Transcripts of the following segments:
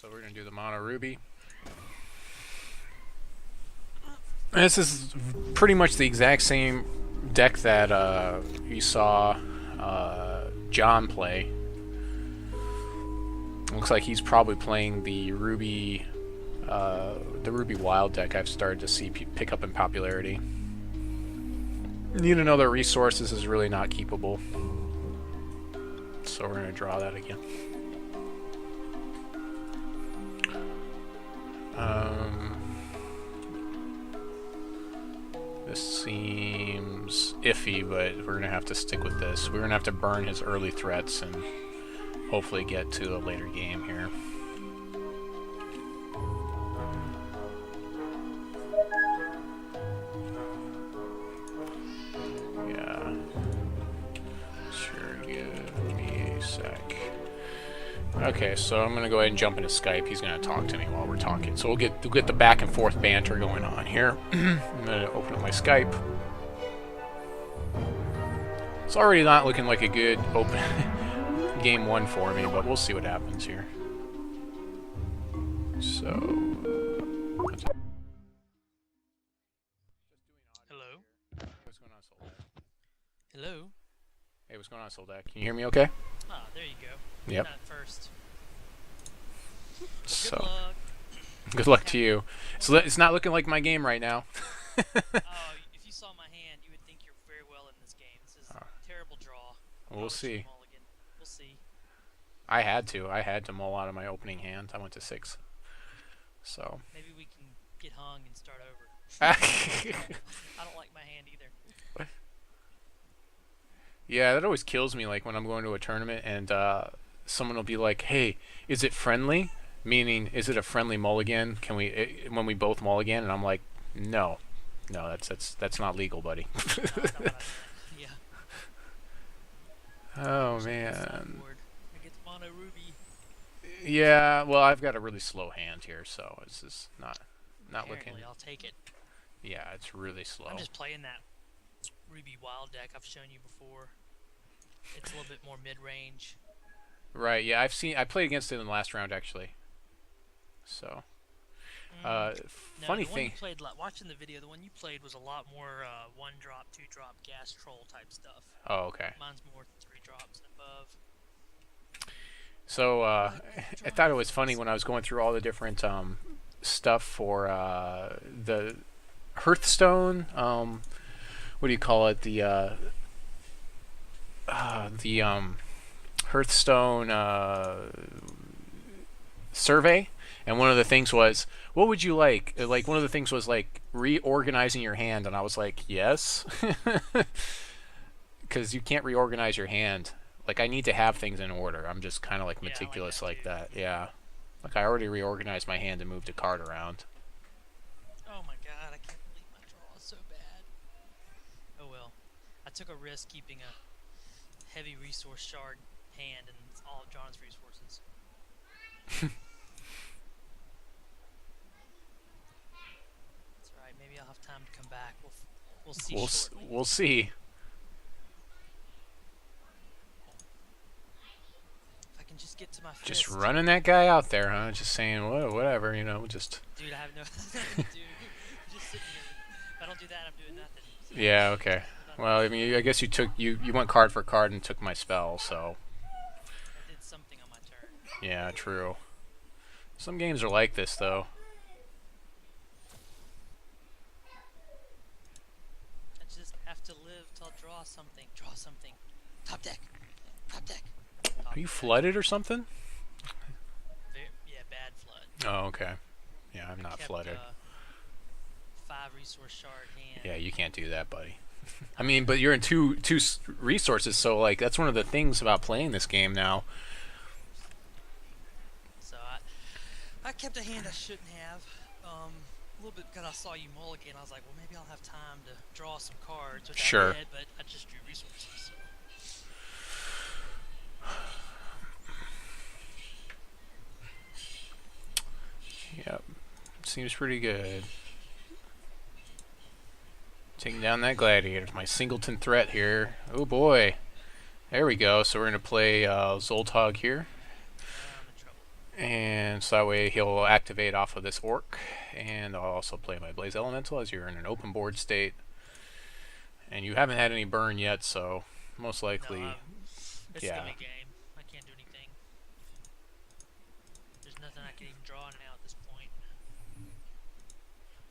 So we're going to do the Mono Ruby. This is pretty much the exact same deck that you saw John play. Looks like he's probably playing the Ruby Wild deck I've started to see pick up in popularity. Need another resource. This is really not keepable. So we're going to draw that again. This seems iffy, but we're going to have to stick with this. We're going to have to burn his early threats and hopefully get to a later game here. Yeah. Sure, give me a sec. Okay, so I'm gonna go ahead and jump into Skype. He's gonna talk to me while we're talking. So we'll get the back and forth banter going on here. I'm gonna open up my Skype. It's already not looking like a good open game one for me, but we'll see what happens here. So Hello. what's going on, Soldack? Hello. Hey, what's going on, Soldack? Can you hear me okay? Ah, there you go. Yep. Not first. Well, So good luck. good luck to you. So it's not looking like my game right now. Oh, if you saw my hand, you would think you're very well in this game. This is a terrible draw. We'll see. Mulligan. We'll see. I had to mull out of my opening hand. I went to 6. So Maybe we can get hung and start over. yeah, I don't like my hand either. that always kills me. Like when I'm going to a tournament and someone will be like, "Hey, is it friendly?" Meaning, is it a friendly mulligan? Can we when we both mulligan? And I'm like, no, that's not legal, buddy. Yeah. Oh man. I get the Mono Ruby. Yeah, well, I've got a really slow hand here, so it's just not Apparently, looking. I'll take it. Yeah, it's really slow. I'm just playing that Ruby Wild deck I've shown you before. It's a little bit more mid-range. Right. Yeah, I played against it in the last round actually. So, funny the one thing. you played, watching the video, the one you played was a lot more 1-drop, 2-drop gas troll type stuff. Oh, okay. Mine's more 3 drops and above. So I thought it was funny when I was going through all the different stuff for the Hearthstone. What do you call it? The Hearthstone survey. And one of the things was, what would you like? Like, one of the things was, like, reorganizing your hand. And I was like, yes. Because you can't reorganize your hand. Like, I need to have things in order. I'm just kind of, like, meticulous like that. Yeah. Like, I already reorganized my hand and moved a card around. Oh my god, I can't believe my draw is so bad. Oh well. I took a risk keeping a heavy resource shard hand and it's all of John's resources. That's right, maybe I'll have time to come back. We'll see shortly. We'll see. If I can just get to my fist. Just running that guy out there, huh? Just saying, whatever, you know, just... Dude, I have no nothing to do. I'm just sitting here. If I don't do that, I'm doing nothing. So Yeah, okay. Well, I mean, I guess you went card for card and took my spell, so... I did something on my turn. Yeah, true. Some games are like this, though. I just have to live till I draw something. Draw something. Top deck. Top deck. Top Are you deck. flooded or something? Yeah, bad flood. Oh, okay. Yeah, I'm I not kept, flooded. 5 resource shard hand. Yeah, you can't do that, buddy. I mean, but you're in two resources, so, like, that's one of the things about playing this game now. So I kept a hand I shouldn't have. A little bit because I saw you mulligan. I was like, well, maybe I'll have time to draw some cards. Which Sure. I did, but I just drew resources. So. Yep. Seems pretty good. Taking down that gladiator. My singleton threat here. Oh boy. There we go. So we're going to play Zoltog here. I'm in trouble. And so that way he'll activate off of this orc, and I'll also play my Blaze Elemental as you're in an open board state. And you haven't had any burn yet, so most likely, No, this is yeah. gonna be a game. I can't do anything. There's nothing I can even draw now at this point.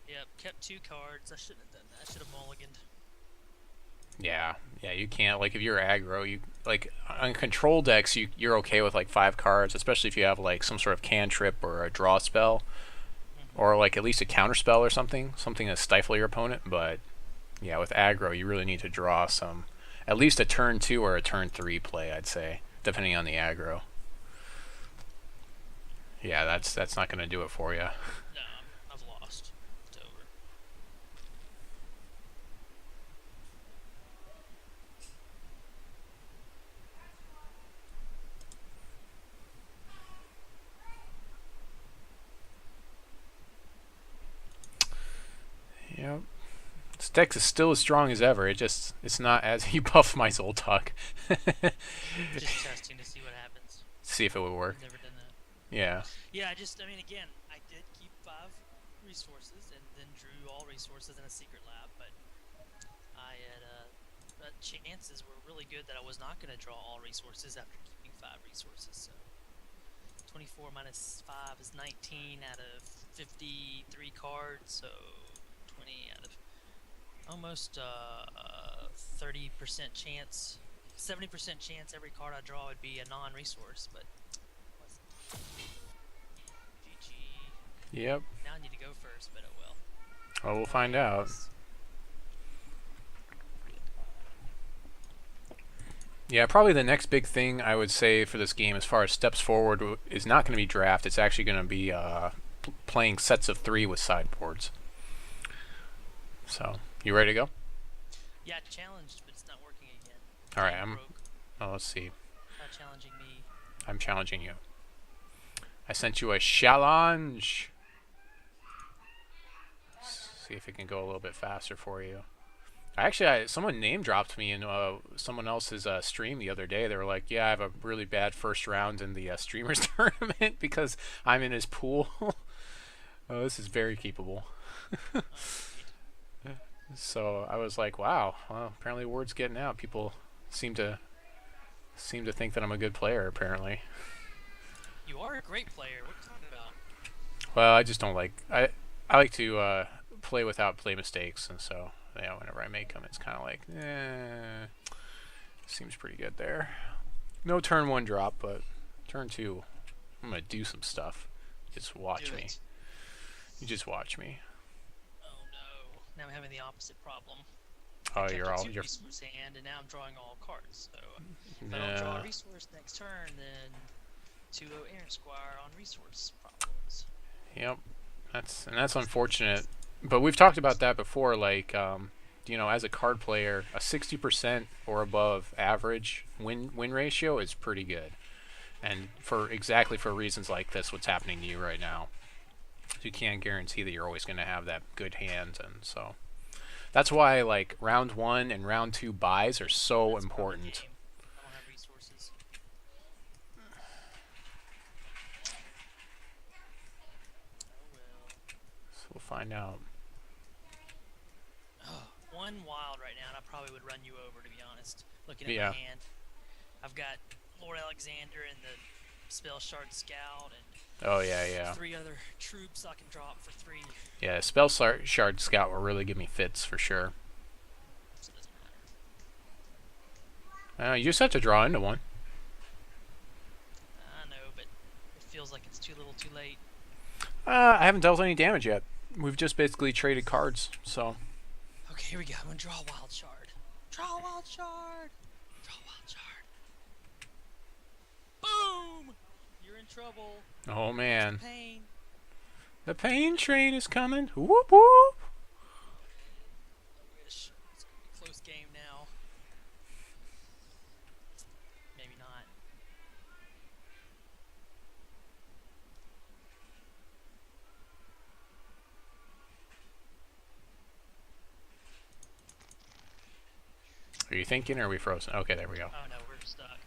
Yep, kept 2 cards. I shouldn't have done that. I should have mulliganed. Yeah, you can't, like, if you're aggro, you, like, on control decks, you're okay with, like, 5 cards, especially if you have, like, some sort of cantrip or a draw spell, or, like, at least a counter spell or something to stifle your opponent, but, yeah, with aggro, you really need to draw some, at least a turn 2 or a turn 3 play, I'd say, depending on the aggro. Yeah, that's not going to do it for you. No, I've lost. It's over. Yep. This deck is still as strong as ever. It's not as you buff my Zoltog. Just testing to see what happens. See if it would work. I've never done that. Yeah. Yeah, I mean, again, I did keep 5 resources and then drew all resources in a secret lab, but I had chances were really good that I was not going to draw all resources after keeping 5 resources. So 24 minus 5 is 19 out of 53 cards, so 20 out of almost 30% chance, 70% chance every card I draw would be a non-resource, but GG. Yep. Now I need to go first, but oh well. Well, we'll find out. Yeah, probably the next big thing I would say for this game as far as steps forward is not going to be draft. It's actually going to be playing sets of 3 with sideboards. So, you ready to go? Yeah, challenged, but it's not working again. Alright, oh, let's see. Not challenging me. I'm challenging you. I sent you a challenge. See if it can go a little bit faster for you. Actually, someone name dropped me in someone else's stream the other day. They were like, yeah, I have a really bad first round in the streamers tournament because I'm in his pool. Oh, this is very keepable. So I was like, wow, well, apparently word's getting out. People seem to think that I'm a good player, apparently. You are a great player. What are you talking about? Well, I just don't like... I like to play without play mistakes, and so, yeah, whenever I make them, it's kind of like, seems pretty good there. No turn 1 drop, but turn 2, I'm going to do some stuff. Just watch me. You just watch me. Oh no. Now I'm having the opposite problem. Oh, you're all... You're resource hand, and now I'm drawing all cards. So if I don't draw a resource next turn, then 2-0 Aaron Squire on resource problems. Yep. That's unfortunate. But we've talked about that before, like, you know, as a card player, a 60% or above average win ratio is pretty good. And for reasons like this, what's happening to you right now. You can't guarantee that you're always going to have that good hand, and so that's why, like, round 1 and round 2 buys are so important. I don't have resources. Oh well. So we'll find out. One wild right now, and I probably would run you over, to be honest. Looking at Yeah. my hand, I've got Lord Alexander and the Spell Shard Scout, and Oh yeah. 3 other troops I can drop for 3. Yeah, Spell Shard Scout will really give me fits for sure. So it doesn't matter. You just have to draw into one. I know, but it feels like it's too little, too late. I haven't dealt any damage yet. We've just basically traded cards, so. Okay, here we go. I'm gonna draw a Wild Shard. Draw a Wild Shard. Draw a Wild Shard. Boom! You're in trouble. Oh man. Pain. The pain train is coming. Whoop whoop. I wish. It's gonna be a close game now. Maybe not. Are you thinking, or are we frozen? Okay, there we go. Oh no, we're stuck.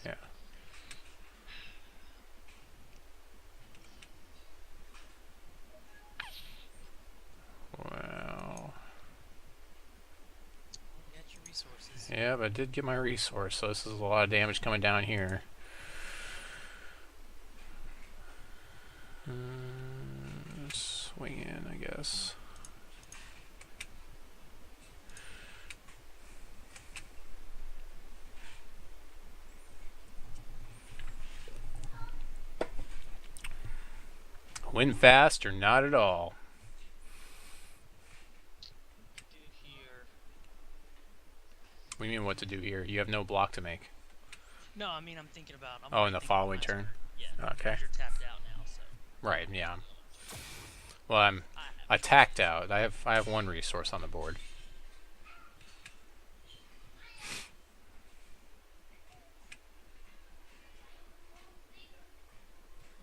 Yeah. Yeah, but I did get my resource, so this is a lot of damage coming down here. Swing in, I guess. Win fast or not at all. What do you mean what to do here? You have no block to make. No, I mean I'm thinking about. Oh, in the following turn? Yeah. Okay. You're tapped out now, so. Right. Yeah. Well, I'm attacked out. I have one resource on the board.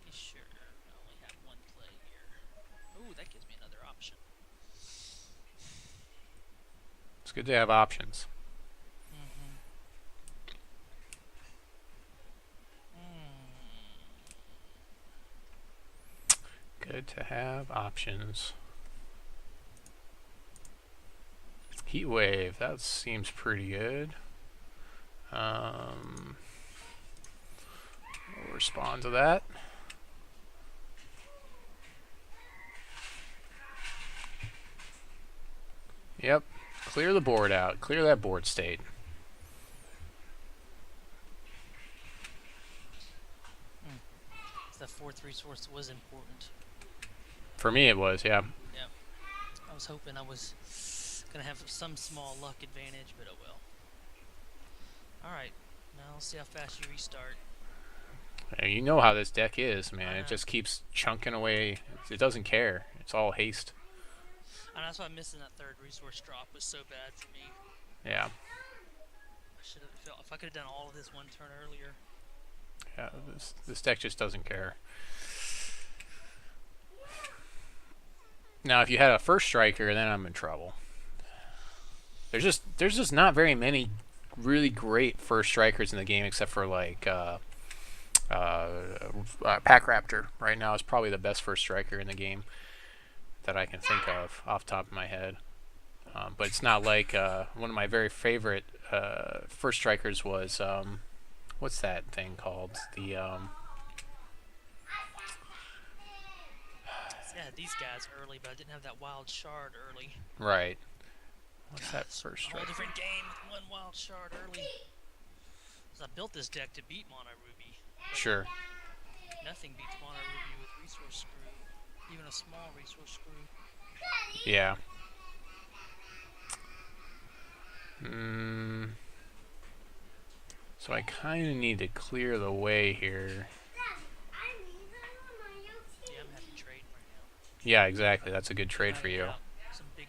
Pretty sure I only have one play here. Ooh, that gives me another option. It's good to have options. Good to have options. Heat wave, that seems pretty good. We'll respond to that. Yep, clear the board out. Clear that board state. The fourth resource was important. For me it was, yeah. Yeah. I was hoping I was going to have some small luck advantage, but oh well. Alright, now let's see how fast you restart. You know how this deck is, man. It just keeps chunking away. It doesn't care. It's all haste. And that's why missing that third resource drop was so bad for me. Yeah. I should have felt if I could have done all of this one turn earlier. Yeah, this deck just doesn't care. Now, if you had a first striker, then I'm in trouble. There's just not very many really great first strikers in the game, except for like Pack Raptor. Right now is probably the best first striker in the game that I can think of off the top of my head. But it's not like one of my very favorite first strikers was what's that thing called? The Yeah, these guys early, but I didn't have that wild shard early. Right. What's that first A striker? whole different game with one wild shard early. Because I built this deck to beat Mono Ruby. Sure. Nothing beats Mono Ruby with resource screw. Even a small resource screw. Yeah. So I kind of need to clear the way here. Yeah, I'm having trade right now. Yeah, exactly. That's a good trade for you. Some big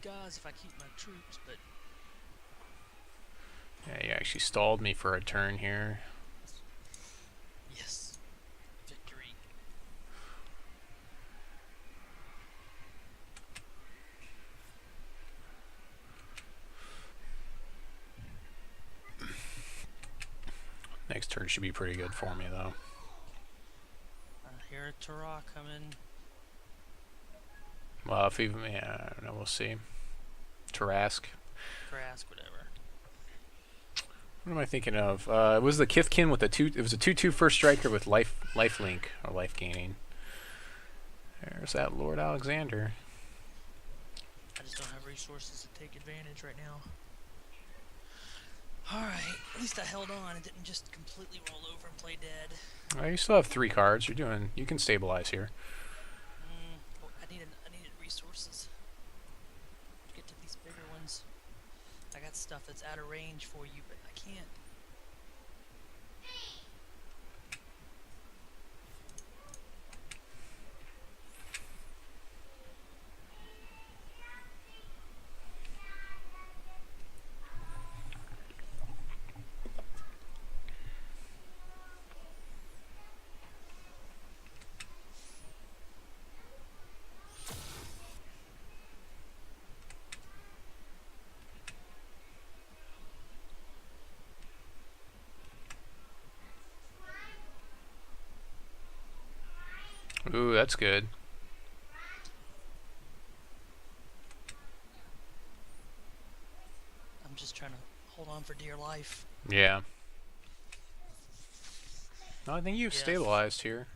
guys if I keep my troops, but Yeah, you actually stalled me for a turn here. yes, victory. Next turn should be pretty good for me, though. Here at Tarasque coming. Well, if even, yeah, I don't know, we'll see. Tarasque. Tarasque, whatever. What am I thinking of? It was the Kithkin with the two. It was a 2/2 first striker with life link or life gaining. There's that Lord Alexander. I just don't have resources to take advantage right now. Alright, at least I held on and didn't just completely roll over and play dead. You still have 3 cards. You can stabilize here. Well, I needed resources to get to these bigger ones. I got stuff that's out of range for you, but I can't. Ooh, that's good. I'm just trying to hold on for dear life. Yeah. No, I think you've Yeah. stabilized here.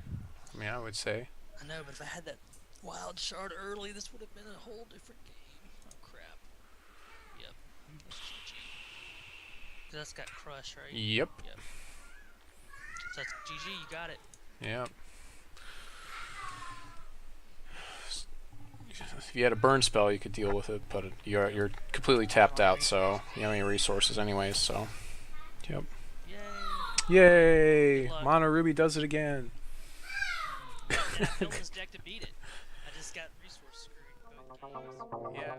I mean, I would say. I know, but if I had that wild shard early, this would have been a whole different game. Oh crap. Yep. That's GG. 'Cause that's got crush, right? Yep. Yep. So that's GG. You got it. Yep. If you had a burn spell, you could deal with it, but you're completely tapped out, so you don't have any resources anyways. So. Yep. Yay. Yay! Good luck. Mono Ruby does it again. Yeah, I built this deck to beat it. I just got resource screwed. Yeah.